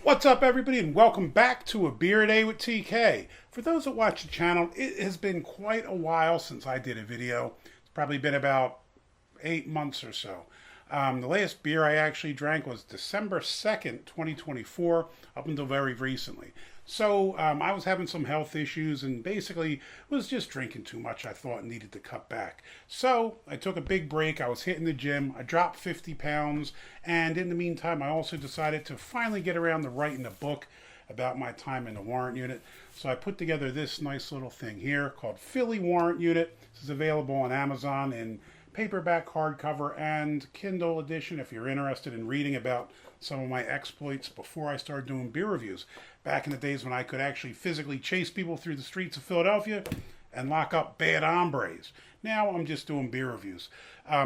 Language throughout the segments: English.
What's up, everybody, and welcome back to A Beer a Day with TK. For those that watch the channel, it has been quite a while since I did a video. It's probably been about 8 months or so. The latest beer I actually drank was December 2nd, 2024, up until very recently. So I was having some health issues and basically was just drinking too much. I thought needed to cut back. So I took a big break. I was hitting the gym. I dropped 50 pounds. And in the meantime, I also decided to finally get around to writing a book about my time in the Warrant Unit. So I put together this nice little thing here called Philly Warrant Unit. This is available on Amazon in paperback, hardcover, and Kindle edition if you're interested in reading about some of my exploits before I started doing beer reviews. Back in the days when I could actually physically chase people through the streets of Philadelphia and lock up bad hombres. Now I'm just doing beer reviews.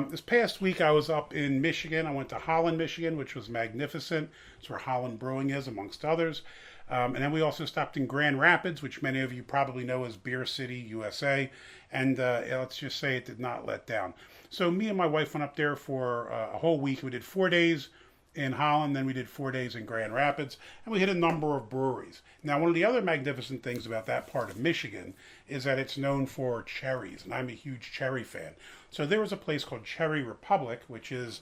This past week I was up in Michigan. I went to Holland, Michigan, which was magnificent. It's where Holland Brewing is, amongst others. And then we also stopped in Grand Rapids, which many of you probably know as Beer City, USA. And let's just say it did not let down. So me and my wife went up there for a whole week. We did 4 days in Holland, then we did 4 days in Grand Rapids, and we hit a number of breweries. Now, one of the other magnificent things about that part of Michigan is that it's known for cherries, and I'm a huge cherry fan. So there was a place called Cherry Republic, which is,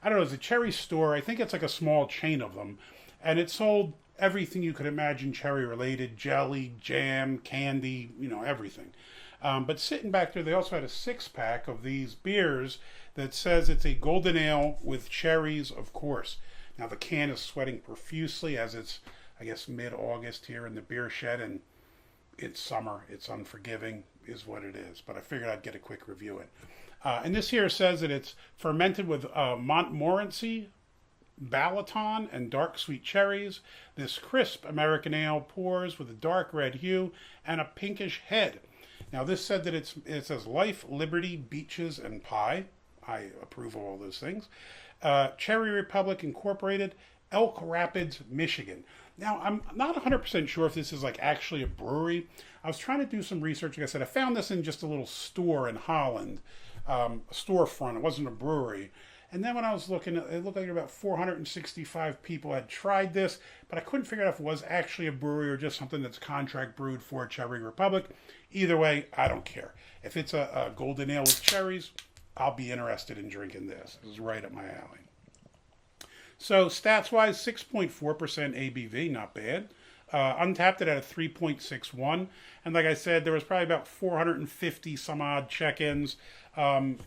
I don't know, it's a cherry store. I think it's like a small chain of them, and it sold everything you could imagine cherry related: jelly, jam, candy, everything. But sitting back there, they also had a 6-pack of these beers that says it's a golden ale with cherries, of course. Now the can is sweating profusely as it's, I guess, mid-August here in the beer shed, and it's summer. It's unforgiving, is what it is. But I figured I'd get a quick review in. And this here says that it's fermented with Montmorency, Balaton, and dark sweet cherries. This crisp American ale pours with a dark red hue and a pinkish head. Now this said that it says life, liberty, beaches, and pie. I approve of all those things. Cherry Republic Incorporated, Elk Rapids, Michigan. Now I'm not 100% sure if this is like actually a brewery. I was trying to do some research. Like I said, I found this in just a little store in Holland, a storefront. It wasn't a brewery. And then when I was looking, it looked like about 465 people had tried this, but I couldn't figure out if it was actually a brewery or just something that's contract brewed for Cherry Republic. Either way, I don't care. If it's a golden ale with cherries, I'll be interested in drinking this. This is right up my alley. So stats-wise, 6.4% ABV, not bad. Untappd it at a 3.61. And like I said, there was probably about 450 some odd check-ins.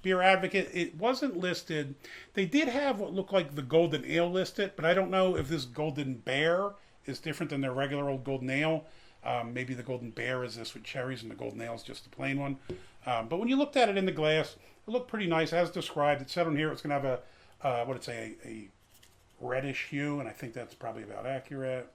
Beer Advocate, it wasn't listed. They did have what looked like the Golden Ale listed, but I don't know if this Golden Bear is different than their regular old Golden Ale. Maybe the Golden Bear is this with cherries and the Golden Ale is just the plain one. But when you looked at it in the glass, it looked pretty nice as described. It said on here it's going to have a reddish hue, and I think that's probably about accurate.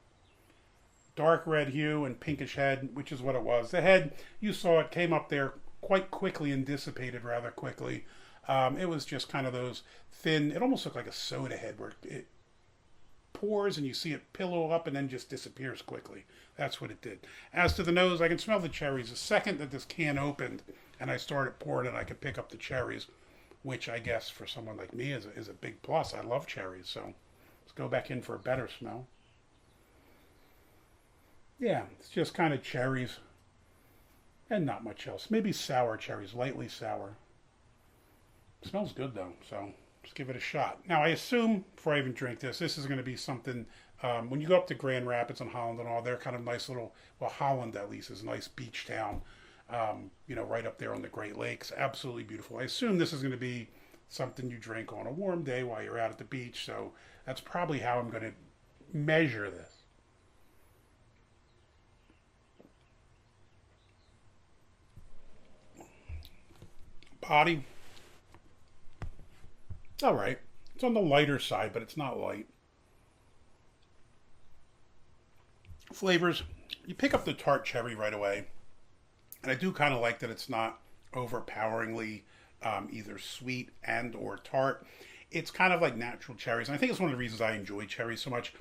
Dark red hue and pinkish head, which is what it was. The head, you saw it came up there quite quickly and dissipated rather quickly. It was just kind of those thin, it almost looked like a soda head where it pours and you see it pillow up and then just disappears quickly. That's what it did. As to the nose, I can smell the cherries. The second that this can opened and I started pouring it, I could pick up the cherries, which I guess for someone like me is a big plus. I love cherries, so let's go back in for a better smell. Yeah, it's just kind of cherries and not much else. Maybe sour cherries, lightly sour. It smells good though, so let's give it a shot. Now I assume, before I even drink this is going to be something, when you go up to Grand Rapids and Holland and all, they're kind of nice little, well, Holland at least is a nice beach town, right up there on the Great Lakes. Absolutely beautiful. I assume this is going to be something you drink on a warm day while you're out at the beach, so that's probably how I'm going to measure this. Body, it's all right. It's on the lighter side, but it's not light. Flavors, you pick up the tart cherry right away, and I do kind of like that it's not overpoweringly either sweet and or tart. It's kind of like natural cherries, and I think it's one of the reasons I enjoy cherries so much.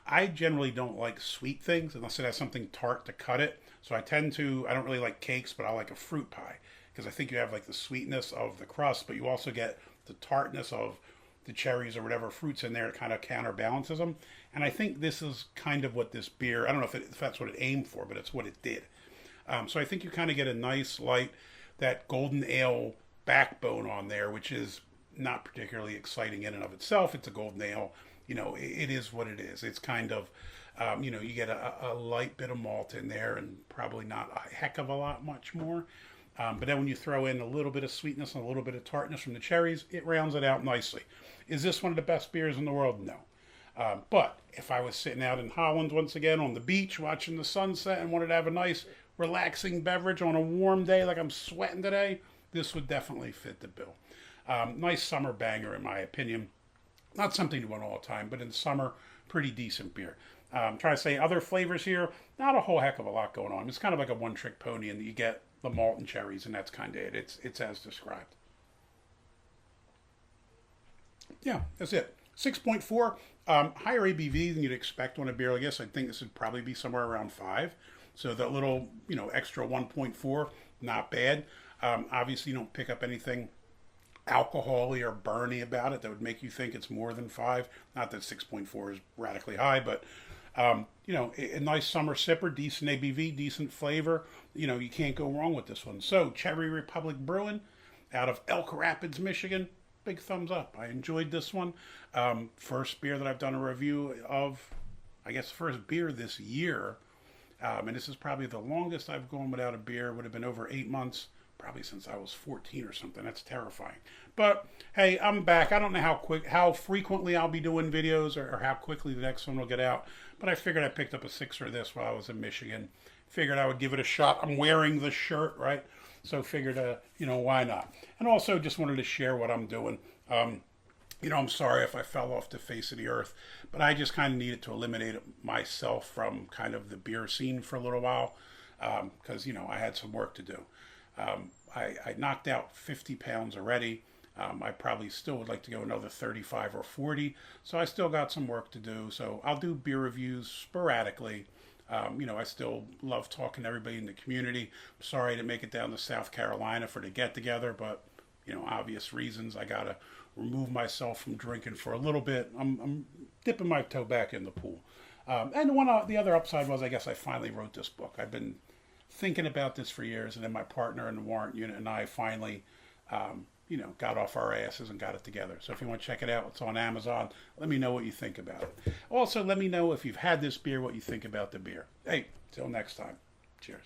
I generally don't like sweet things unless it has something tart to cut it. So I don't really like cakes, but I like a fruit pie because I think you have like the sweetness of the crust, but you also get the tartness of the cherries or whatever fruits in there, it kind of counterbalances them. And I think this is kind of what this beer, I don't know if that's what it aimed for, but it's what it did. So I think you kind of get a nice light, that golden ale backbone on there, which is not particularly exciting in and of itself. It's a golden ale. You know, it is what it is. It's kind of, you know, you get a light bit of malt in there and probably not a heck of a lot much more. But then when you throw in a little bit of sweetness and a little bit of tartness from the cherries, it rounds it out nicely. Is this one of the best beers in the world? No. But if I was sitting out in Holland once again on the beach watching the sunset and wanted to have a nice relaxing beverage on a warm day like I'm sweating today, this would definitely fit the bill. Nice summer banger in my opinion. Not something to want all the time, but in summer, pretty decent beer. Trying to say other flavors here, not a whole heck of a lot going on. It's kind of like a one-trick pony, and you get the malt and cherries, and that's kind of it. It's as described. Yeah, that's it. 6.4, higher ABV than you'd expect on a beer like this. I think this would probably be somewhere around 5. So that little, you know, extra 1.4, not bad. Obviously, you don't pick up anything alcohol-y or burny about it that would make you think it's more than 5. Not that 6.4 is radically high, but you know, a nice summer sipper, decent ABV, decent flavor. You know, you can't go wrong with this one. So, Cherry Republic Brewing out of Elk Rapids, Michigan. Big thumbs up. I enjoyed this one. First beer that I've done a review of, I guess, first beer this year. And this is probably the longest I've gone without a beer. It would have been over 8 months, probably since I was 14 or something. That's terrifying. But hey, I'm back. I don't know how frequently I'll be doing videos or how quickly the next one will get out. But I figured I picked up a 6er of this while I was in Michigan. Figured I would give it a shot. I'm wearing the shirt, right? So figured, you know, why not? And also just wanted to share what I'm doing. You know, I'm sorry if I fell off the face of the earth, but I just kind of needed to eliminate myself from kind of the beer scene for a little while because, you know, I had some work to do. I knocked out 50 pounds already. I probably still would like to go another 35 or 40, so I still got some work to do. So I'll do beer reviews sporadically. You know, I still love talking to everybody in the community. I'm sorry I didn't make it down to South Carolina for the get-together, but, you know, obvious reasons. I got to remove myself from drinking for a little bit. I'm dipping my toe back in the pool. And the other upside was, I guess I finally wrote this book. I've been thinking about this for years, and then my partner in the Warrant Unit and I finally, you know, got off our asses and got it together. So if you want to check it out, it's on Amazon. Let me know what you think about it. Also, let me know if you've had this beer, what you think about the beer. Hey, till next time. Cheers.